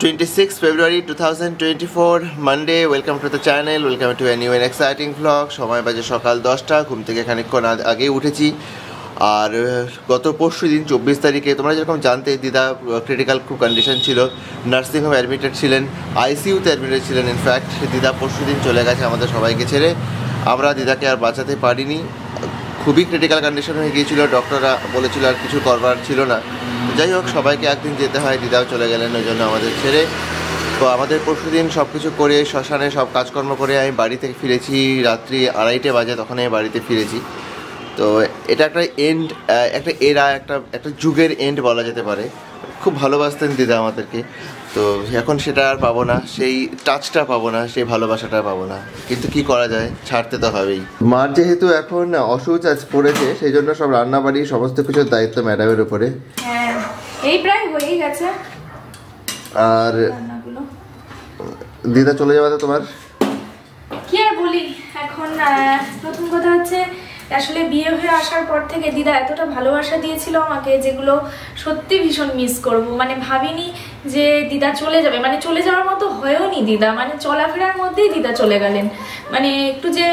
26 February 2024 Monday. Welcome to the channel, welcome to a new and exciting vlog. সময় বাজে সকাল 10টা, ঘুম থেকে খানিকক্ষণ আগেই উঠেছি। আর গত পরশু দিন 24 তারিখে তোমরা যেরকম জানতে দিদা ক্রিটিক্যাল খুব কন্ডিশন ছিল, নার্সিং হোমে অ্যাডমিটেড ছিলেন, আইসিইউতে অ্যাডমিটেড ছিলেন। ইনফ্যাক্ট দিদা পরশু দিন চলে গেছে আমাদের সবাইকে ছেড়ে। আমরা দিদাকে আর বাঁচাতে পারিনি, খুবই ক্রিটিক্যাল কন্ডিশন হয়ে গিয়েছিল, ডক্টররা বলেছিল আর কিছু করবার ছিল না। যাই হোক, সবাইকে একদিন যেতে হয়, দিদাও চলে গেলেন ওই জন্য আমাদের ছেড়ে। তো আমাদের পরশু দিন সব কিছু করে শ্মশানে সব কাজকর্ম করে আমি বাড়ি থেকে ফিরেছি রাত্রি 2:30 বাজে, তখন আমি বাড়িতে ফিরেছি। তো এটা একটা এন্ড, একটা এরা, একটা যুগের এন্ড বলা যেতে পারে। খুব ভালোবাসতেন দিদা আমাদেরকে, তো এখন সেটা আর পাবো না, সেই টাচটা পাবো না, সেই ভালোবাসাটা পাবো না। কিন্তু কি করা যায়, ছাড়তে তো হবেই। মার যেহেতু এখন অসুখ পড়েছে, সেই জন্য সব রান্নাবাড়ি সমস্ত কিছুর দায়িত্ব ম্যাডামের উপরে। হ্যাঁ, এই প্রায় হয়েই গেছে। আর দিদা চলে যাওয়াতে তোমার কি আর বলি। এখন প্রথম কথা হচ্ছে, আসলে বিয়ে হয়ে আসার পর থেকে দিদা এতটা ভালোবাসা দিয়েছিল আমাকে, যেগুলো সত্যি ভীষণ মিস করব। মানে ভাবিনি যে দিদা চলে যাবে, মানে চলে যাওয়ার মতো হয়েও নি দিদা, মানে চলাফেরার মধ্যেই দিদা চলে গেলেন। মানে একটু যে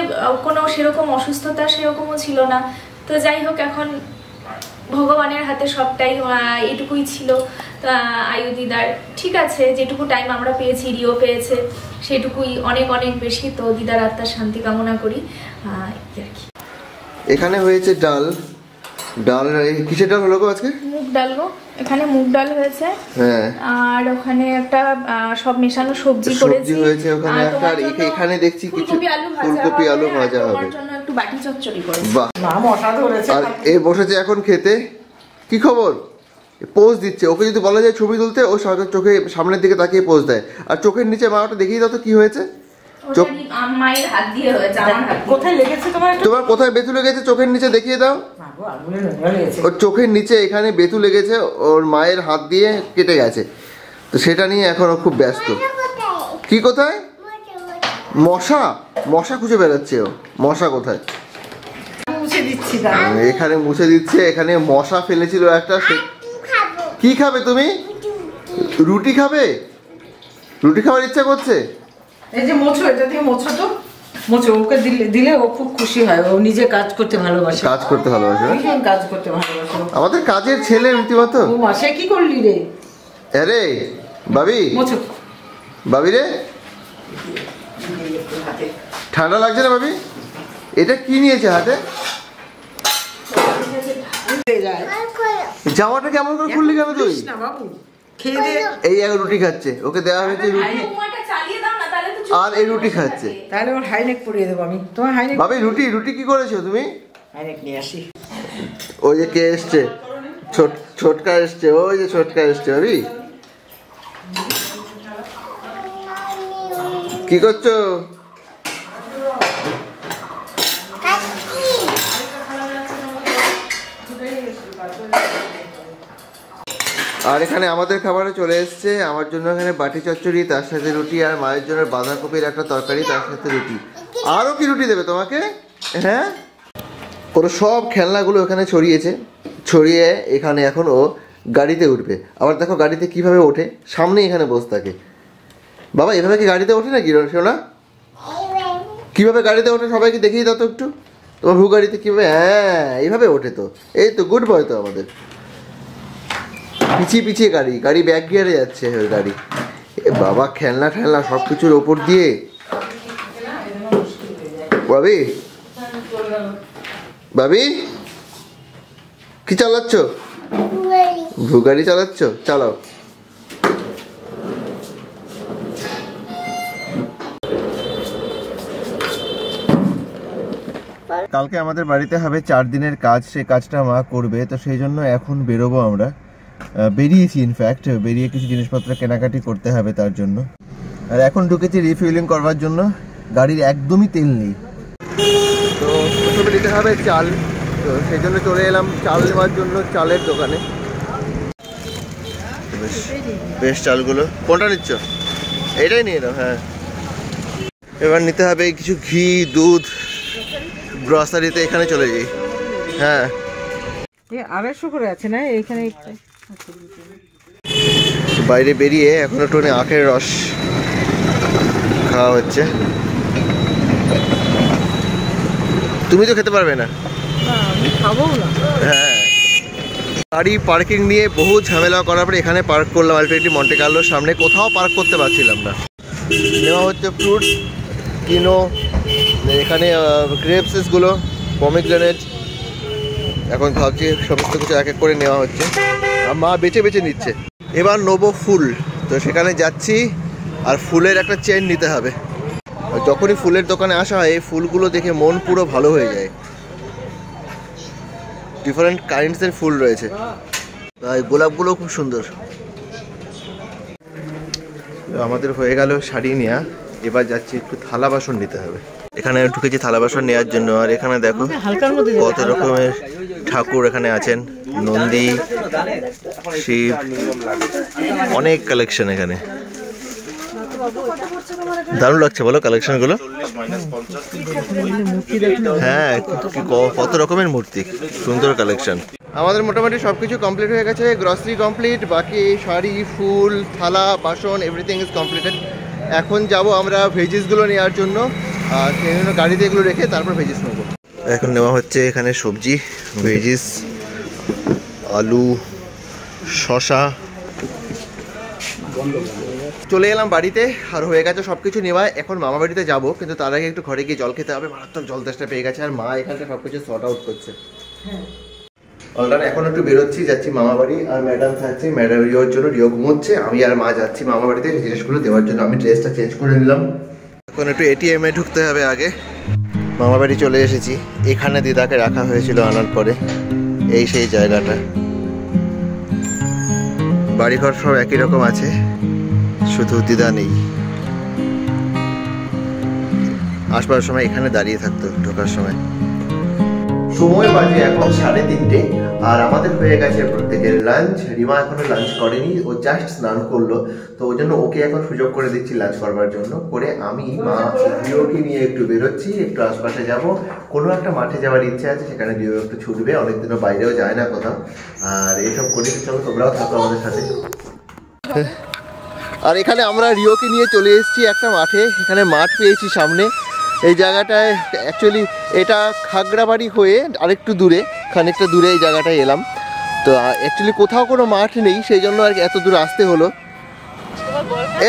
কোনো সেরকম অসুস্থতা সেরকমও ছিল না। তো যাই হোক, এখন ভগবানের হাতে সবটাই, এটুকুই ছিল আয়ু দিদার। ঠিক আছে, যেটুকু টাইম আমরা পেয়েছি, রিও পেয়েছে, সেটুকুই অনেক অনেক বেশি। তো দিদার আত্মার শান্তি কামনা করি আর কি। এখানে হয়েছে ডাল। কিসের ডাল হলো গো আজকে? মুগ ডাল গো। এখানে মুগ ডাল হয়েছে, হ্যাঁ। আর ওখানে একটা সব মেশানো সবজি করেছি হয়েছে ওখানে একটা। আর এখানে দেখছি কিছু ফুলকপি আলু ভাজা হবে। তোমার জন্য একটু বাটি চচ্চড়ি করেছি। বাহ, মা মশা ধরেছে। আর এ বসেছে এখন খেতে। কি খবর? পোজ দিচ্ছে। ওকে যদি বলা যায় ছবি তুলতে, ও চোখে সামনের দিকে তাকিয়ে পোজ দেয়। আর চোখের নিচে মা ওটা দেখিয়ে দাও তো কি হয়েছে। মায়ের হাত দিয়ে হয়েছে। কোথায় লেগেছে তোমার কোথায় বেতু লেগেছে? চোখের নিচে দেখিয়ে দাও। ওর চোখের নিচে এখানে বেতু লেগেছে, ওর মায়ের হাত দিয়ে কেটে গেছে। তো সেটা নিয়ে এখন ও খুব ব্যস্ত। কি কোথায়? মশা খুঁজে বেড়াচ্ছে ও। মশা কোথায়? এখানে মুছে দিচ্ছে। এখানে মশা ফেলেছিল একটা। কি খাবে তুমি? রুটি খাবে? রুটি খাওয়ার ইচ্ছা করছে? এই যে মোছো, এটা দিয়ে মোছো তো মোছো। ওকে দিলে ও খুব খুশি হয়। ও নিজে কাজ করতে ভালোবাসে। কাজ করতে ভালোবাসে? কাজ করতে ভালোবাসে। আমাদের কাজের ছেলে রীতিমতো। ও মাসে কি করলি রে? আরে বাবি, মোছো। বাবি রে, ঠান্ডা লাগছে না বাবি? এটা কি নিয়েছে হাতে? জামাটা কেমন করে খুললি কেন তুই? এই এক রুটি খাচ্ছে, ওকে দেওয়া হয়েছে রুটি, আর এই রুটি খাচ্ছে। তাহলে ওর হাইনেক পরিয়ে দেবো আমি। তোমার হাইনেক ভাবি রুটি কি করেছো তুমি? হাইনেক নিয়ে আসি। ওই যে কে এসছে, ছোটকা এসছে। ওই যে ছোটকা এসছে। ভাবি কি করছো? আর এখানে আমাদের খাবারে চলে এসছে। আমার জন্য এখানে বাটি চচ্চড়ি, তার সাথে রুটি, আর মায়ের জন্য বাঁধাকপির একটা তরকারি, তার সাথে রুটি। আরও কি রুটি দেবে তোমাকে? হ্যাঁ, ওর সব খেলনাগুলো এখানে ছড়িয়ে এখানে এখন ও গাড়িতে উঠবে। আবার দেখো গাড়িতে কিভাবে ওঠে, সামনে এখানে বসে থাকে। বাবা এভাবে কি গাড়িতে ওঠে নাকি শোনা? কিভাবে গাড়িতে ওঠে সবাইকে দেখিয়ে দাও তো একটু। তোমার ভূ গাড়িতে কিভাবে? হ্যাঁ, এইভাবে ওঠে। তো এই তো গুড বয়। তো আমাদের পিছিয়ে গাড়ি ব্যাক গিয়ারে যাচ্ছে ওই গাড়ি। বাবা খেলনা সব কিছুর ওপর দিয়ে। বাবি কি চালাচ্ছ? ভূ গাড়ি চালাচ্ছ? চালাও। কালকে আমাদের বাড়িতে হবে 4 দিনের কাজ, সেই কাজটা মা করবে। তো সেই জন্য এখন বেরোবো আমরা। বেরিয়েছি, ইনফ্যাক্ট বেরিয়ে কিছু জিনিসপত্র কেনাকাটি করতে হবে তার জন্য। আর এখন ঢুকেছি রিফিলিং করবার জন্য। গাড়ির একদমই তেল নেই, তো প্রথমে নিতে হবে চাল। তো সেই জন্য চলে এলাম চাল নেওয়ার জন্য চালের দোকানে। বেশ চালগুলো কোনটা নিচ্ছ? এইটাই নিয়ে নাও। হ্যাঁ, এবার নিতে হবে কিছু ঘি, দুধ, গ্রসারিতে এখানে চলে যাই। হ্যাঁ, 250 করে আছে না এখানে। বাইরে বেরিয়ে এখন একটু আখের রস খাওয়া হচ্ছে। তুমি তো খেতে পারবে না। হ্যাঁ, গাড়ি পার্কিং নিয়ে বহু ঝামেলা করার পরে এখানে পার্ক করলাম আলটিমেটলি মন্টে কার্লোর সামনে। কোথাও পার্ক করতে পারছিলাম না। নেওয়া হচ্ছে ফ্রুটস, কিনো, এখানে গ্রেপসেসগুলো, পমিগ্রেনেট। এখন ভাবছি সমস্ত কিছু এক এক করে নেওয়া হচ্ছে, আর মা বেছে বেছে নিচ্ছে। এবার নেবো ফুল, তো সেখানে যাচ্ছি। আর ফুলের একটা চেন নিতে হবে। যখনই ফুলের দোকানে আসা হয় এই ফুলগুলো দেখে মন পুরো ভালো হয়ে যায়। ডিফারেন্ট কাইন্ডসের ফুল রয়েছে, তাই গোলাপগুলো খুব সুন্দর। আমাদের হয়ে গেল শাড়ি নেওয়া, এবার যাচ্ছি একটু থালা বাসন নিতে হবে। এখানে ঢুকেছি থালা বাসন নেওয়ার জন্য। আর এখানে দেখো কত রকমের ঠাকুর এখানে আছেন, নন্দী, শিব, অনেক কালেকশন এখানে। দারুণ লাগছে বলো কালেকশনগুলো। হ্যাঁ, কত রকমের মূর্তি, সুন্দর কালেকশন। আমাদের মোটামুটি সব কিছু কমপ্লিট হয়ে গেছে। গ্রসারি কমপ্লিট, বাকি শাড়ি, ফুল, থালা বাসন এভরিথিং ইজ কমপ্লিটেড। এখন যাব আমরা ভেজিসগুলো নেওয়ার জন্য, আর সেই জন্য গাড়িতে এগুলো রেখে তারপর ভেজিস নেব। এখন নেওয়া হচ্ছে এখানে সবজি, ভেজিস, আলু, শসা। চলে এলাম বাড়িতে, আর হয়ে গেছে সব কিছু নেওয়া। এখন মামা বাড়িতে যাবো, কিন্তু তার আগে একটু ঘরে গিয়ে জল খেতে হবে। মারাত্মক জল তেষ্টা পেয়ে গেছে, আর মা এখানটা সব কিছু সর্ট আউট করছে। অলরেডি এখন একটু বেরোচ্ছি, যাচ্ছি মামা বাড়ি। আর ম্যাডাম থাকছে, ম্যাডাম রিওর জন্য, রিও ঘুমোচ্ছে। আমি আর মা যাচ্ছি মামা বাড়িতে জিনিসগুলো দেওয়ার জন্য। আমি ড্রেসটা চেঞ্জ করে নিলাম। এখন একটু এটিএমে ঢুকতে হবে আগে। মামা বাড়ি চলে এসেছি। এখানে দিদাকে রাখা হয়েছিল আনার পরে। এই সেই জায়গাটা। বাড়িঘর সব একই রকম আছে, শুধু দিদা নেই। আসবার সময় এখানে দাঁড়িয়ে থাকতো ঢোকার সময়। সময় বাজে এখন 3:30, আর আমাদের হয়ে গেছে প্রত্যেকের লাঞ্চ। রিমা এখনো লাঞ্চ করেনি, ও জাস্ট স্নান করলো, তো ওই জন্য ওকে এখন সুযোগ করে দিচ্ছি লাঞ্চ করবার জন্য। করে আমি মা রিওকে নিয়ে একটু বেরোচ্ছি, একটু আশপাশে যাব। কোনো একটা মাঠে যাওয়ার ইচ্ছে আছে, সেখানে রিও একটু ছুটবে, অনেকদিনও বাইরেও যায় না কোথাও। আর এইসব করে চলো, তোমরাও থাকো আমাদের সাথে। আর এখানে আমরা রিওকে নিয়ে চলে এসেছি একটা মাঠে। এখানে মাঠ পেয়েছি সামনে। এই জায়গাটায় অ্যাকচুয়ালি এটা খাগড়াবাড়ি হয়ে আরেকটু দূরে, খানিকটা দূরে এই জায়গাটায় এলাম। তো অ্যাকচুয়ালি কোথাও কোনো মাঠ নেই, সেই জন্য আর এত দূর আসতে হলো।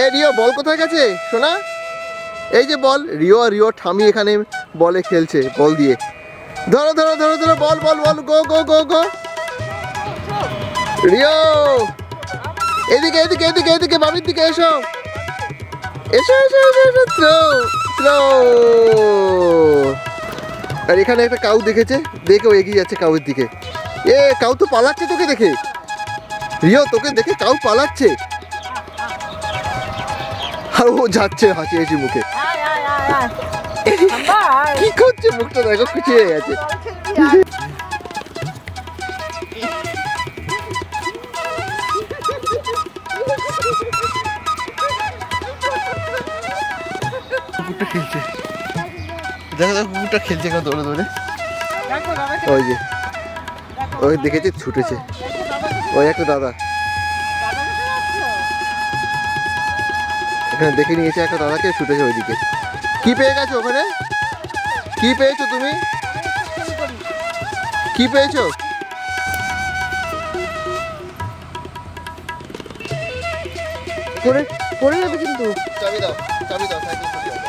এ রিও, বল কোথায় গেছে সোনা? এই যে বল। রিও ঠামি এখানে বলে খেলছে, বল দিয়ে। ধরো ধরো ধরো ধরো, বল বল বল, গো গো গো গো। রিও এদিকে এদিকে এদিকে এদিকে, বাবির দিকে এসো এসো এসো এসো, থ্রো থ্রো। আর এখানে একটা কাউ দেখেছে, দেখে ও এগিয়ে যাচ্ছে কাউয়ের দিকে। এ কাউ তো পালাচ্ছে তোকে দেখে। রিও, তোকে দেখে কাউ পালাচ্ছে, আর ও যাচ্ছে হাসি হাসি মুখে। কি করছে, মুখটা দেখো খুঁচিয়ে গেছে। কুকুরটা খেলছে, দেখো দেখো কুকুরটা খেলছে কেন দৌড়ে দৌড়ে। ওই যে ওই দেখেছে, ছুটেছে। ওই একটা দাদা এখানে দেখে নিয়েছে একটা দাদাকে, ছুটেছে ওইদিকে। কি পেয়ে গেছো ওখানে? কি পেয়েছো তুমি? কি পেয়েছো? পড়ে যাবে কিন্তু। চাবি দাও, চাবি দাও, সাইকেল চলে যাবে।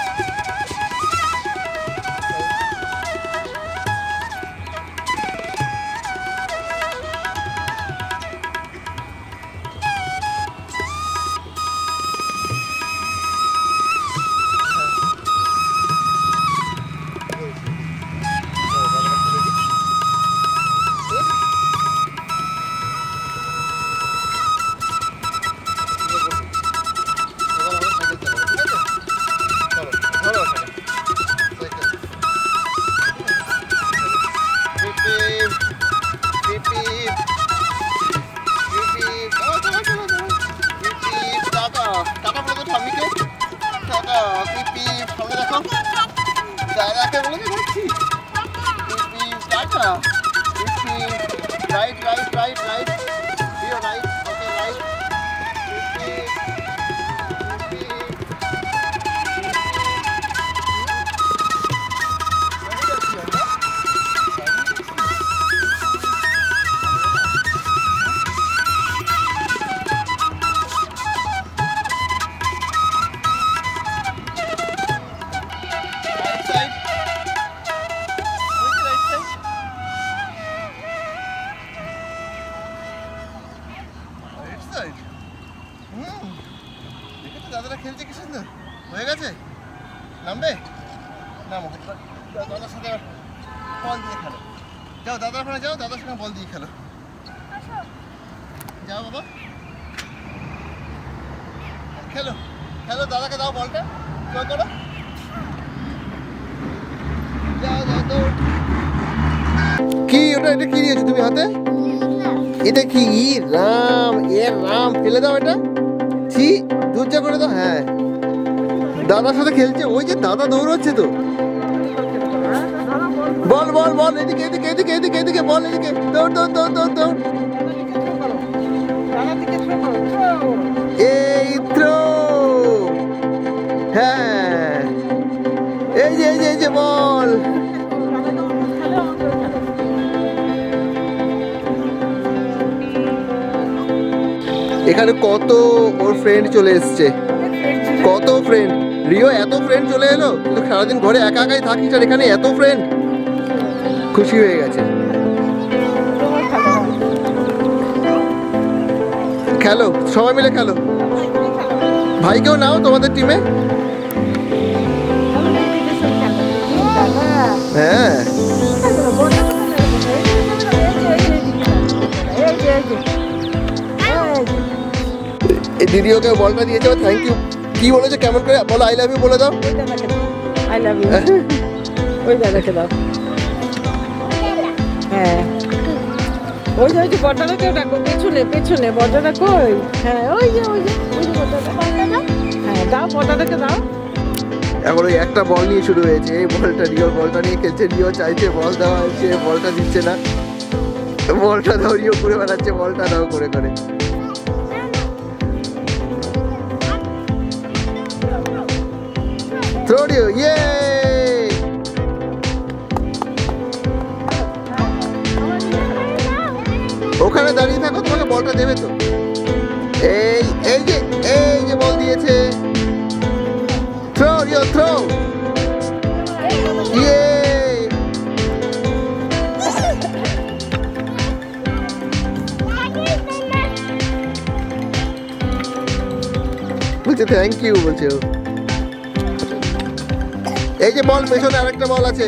Right. Here, right. Okay, right. দাদারা খেলছে কি সুন্দর, হয়ে গেছে, নামবে নামো, দাদার সাথে বল দিয়ে খেলো, যাও দাদার ওখানে যাও, দাদার সঙ্গে বল দিয়ে খেলো, যাও বাবা খেলো খেলো, দাদাকে দাও বলটা, জয় করো, যাও যাও দৌড়। কি ওটা, এটা কি নিয়েছো তুমি হাতে? এটা কি রাম, এ রাম, ফেলে দাও এটা, ছি দূরজা করে দাও। হ্যাঁ দাদার সাথে খেলছে, ওই যে দাদা দৌড়চ্ছে তো, বল বল বল, এদিকে এদিকে এদিকে এদিকে এদিকে বল, এদিকে দৌড় দৌড় দৌড় দৌড় দৌড়, এই থ্রো, হ্যাঁ এই যে এই যে এই যে বল, এখানে কত ওর ফ্রেন্ড চলে এসছে, কত ফ্রেন্ড, রিও এত ফ্রেন্ড চলে এলো, কিন্তু সারাদিন ঘরে একা একাই থাকিস আর এখানে এত ফ্রেন্ড, খুশি হয়ে গেছে। খেলো সবাই মিলে খেলো, ভাইকেও নাও তোমাদের টিমে। হ্যাঁ এই দিদি ওকে বলটা দিয়েছে, থ্যাংক ইউ কি বলেছে, কেমন করে বলো, আই লাভ ইউ বলে দাও, আই লাভ ইউ, ওই দাদাকে দাও, হ্যাঁ ওই যে ওই যে বড়টাকে ডাকো, পেছনে পেছনে বড়টা কই, হ্যাঁ ওই যে ওই যে ওই যে বড়টা, হ্যাঁ দাও বড়টাকে দাও। এখন ওই একটা বল নিয়ে শুরু হয়েছে, এই বলটা রিও বলটা নিয়ে খেলছে, রিও চাইছে বল দেওয়া হয়েছে, বলটা দিচ্ছে না, বলটা দাও, রিও ঘুরে বেড়াচ্ছে, বলটা দাও করে করে, থ্রো রিও, ইয়ে ওখানে দাঁড়িয়ে থাকো, তোমাকে বলটা দেবে তো, এই এই যে বল দিয়েছে, থ্রো রিও থ্রো, ইয়ে বলছে থ্যাংক ইউ বলছে ও, এই যে বল পেছনে আরেকটা বল আছে,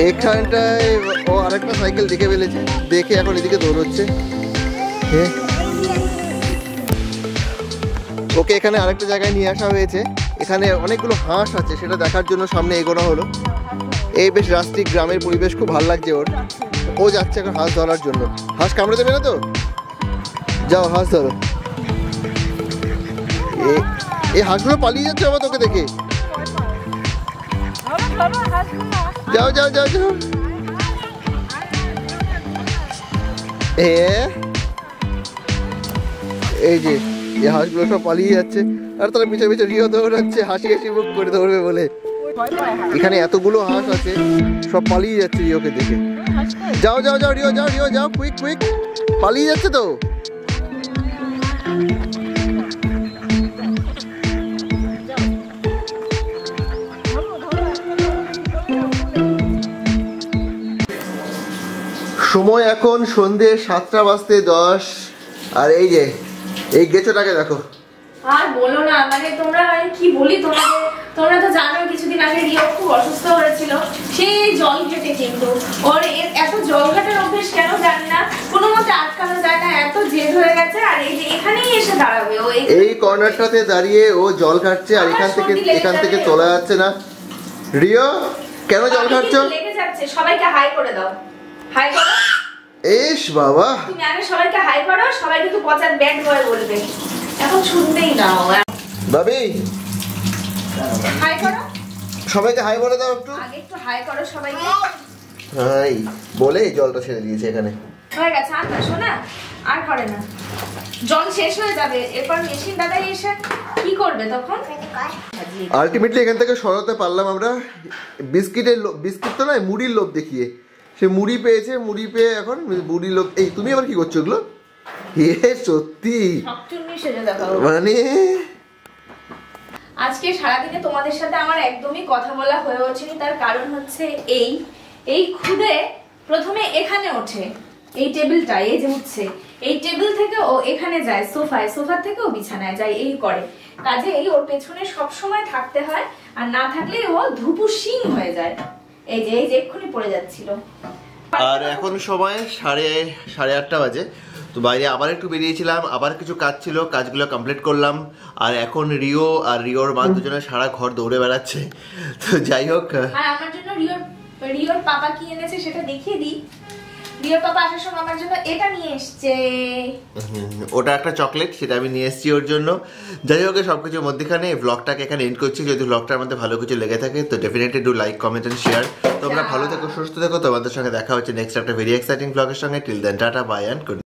এখানটায় ও আরেকটা সাইকেল দেখে ফেলেছে, দেখে এখন এদিকে দৌড়চ্ছে, ওকে এখানে আরেকটা জায়গায় নিয়ে আসা হয়েছে, এখানে অনেকগুলো হাঁস আছে, সেটা দেখার জন্য সামনে এগোনো হলো। এই বেশ রাস্তিক গ্রামের পরিবেশ, খুব ভালো লাগছে ওর, ও যাচ্ছে এখন হাঁস ধরার জন্য, হাঁস কামড়ে দেবে না তো, যাও হাঁস ধরো, এই হাঁসগুলো পালিয়ে যাচ্ছে আবার তোকে দেখে, যাও যাও যাও যাও, এই যে এই হাঁসগুলো সব পালিয়ে যাচ্ছে, আর তারা পিছনে পিছনে রিও দৌড়াচ্ছে, হাসি হাসি মুখ করে দৌড়বে বলে, এখানে এতগুলো হাঁস আছে, সব পালিয়ে যাচ্ছে রিওকে দেখে, যাও যাও যাও রিও যাও, রিও যাও, কুইক কুইক, পালিয়ে যাচ্ছে তো, সময় এখন সন্ধ্যে 7:10, আর এই যে এই গেছোটাকে দেখো, আর বলো না, মানে তোমরা কি বলি তোমাদের, তোমরা তো জানো কিছুদিন আগে রিও খুব অসুস্থ হয়েছিল, সেই জল ঘেটে, কিন্তু ওর এত জল ঘাটার অভ্যেস কেন জানি না, কোনো মতে আটকানো যায় না, এত জেদ হয়ে গেছে, আর এই যে এখানেই এসে দাঁড়াবে, ও এই কর্নারটাতে দাঁড়িয়ে ও জল ঘাটছে, আর এখান থেকে চলে যাচ্ছে না। রিও কেন জল ঘাটছো? লেগে যাচ্ছে, সবাইকে হাই করে দাও, হাই করো, এস বাবা, তুমি আগে সবাইকে হাই করো, সবাই কিন্তু পচার ব্যাড বয় বলবে, এখন শুনতেই নাও, ভাবি হাই করো, সবাইকে হাই বলে দাও, একটু আগে একটু হাই করো সবাইকে, হাই বলে জলটা ছেড়ে দিয়েছে এখানে, হয়ে গেছে, আর না শোনা, আর করে না, জল শেষ হয়ে যাবে, এরপর মেশিন দাদাই এসে কি করবে তখন? আলটিমেটলি এখান থেকে সরাতে পারলাম আমরা, বিস্কিট তো নয়, মুড়ির লোভ দেখিয়ে, সে মুড়ি পেয়েছে, মুড়ি পেয়ে এখন মুড়ির লোভ। এই তুমি আবার কি করছো এগুলো? সত্যি মানে আজকে সারাদিনে তোমাদের সাথে আমার একদমই কথা বলা হয়ে ওঠেনি, তার কারণ হচ্ছে এই খুদে প্রথমে এখানে ওঠে, এই টেবিলটা এই যে উঠছে, এই টেবিল থেকে ও এখানে যায় সোফায়, সোফা থেকে ও বিছানায় যায়, এই করে। কাজে এই ওর পেছনে সব সময় থাকতে হয়, আর না থাকলে ও ধুপু সিং হয়ে যায়। এই যে এক্ষুনি পড়ে যাচ্ছিল। আর এখন সময় 8:30 বাজে। তো বাইরে আবার একটু বেরিয়েছিলাম, আবার কিছু কাজ ছিল, কাজগুলো কমপ্লিট করলাম। আর এখন রিও আর রিওর মা দুজনে সারা ঘর দৌড়ে বেড়াচ্ছে। তো যাই হোক, আর আমার জন্য রিওর পাপা কি এনেছে সেটা দেখিয়ে দিই। রিওর পাপা আসার সময় আমার জন্য এটা নিয়ে এসছে। ওটা একটা চকলেট, সেটা আমি নিয়ে এসেছি ওর জন্য। যাই হোক, সবকিছুর মধ্যেখানে ব্লগটাকে এখানে এন্ড করছি। যদি ব্লগটার মধ্যে ভালো কিছু লেগে থাকে তো definitely do like, comment and share. তোমরা ভালো থেকো, সুস্থ থেকো। তোমাদের সঙ্গে দেখা হচ্ছে নেক্সট একটা ভেরি এক্সাইটিং ব্লগের সঙ্গে। Till then tata, bye and good.